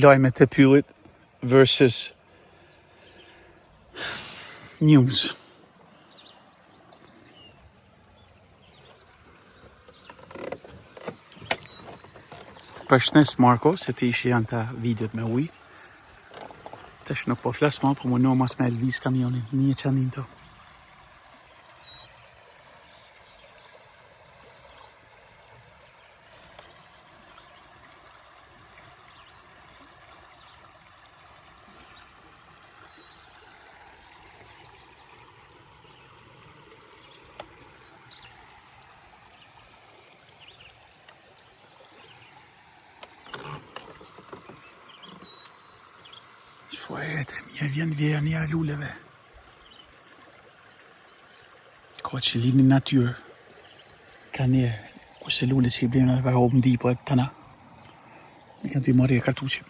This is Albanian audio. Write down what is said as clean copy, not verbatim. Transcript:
lajmet e pyllit versus news. Përshnes Marko, se të ishi janë të videot me ujë. Tash nuk po flas më, po mundohem mas me lviz kamionin, një qanin to. Shfuet e mje vjen vjernia e luleve. Ka që lini natyrë. Ka njerë, kurse lule që i blenë e varobë ndi, po e të tana. Në kanë të i marrë e kartuqe.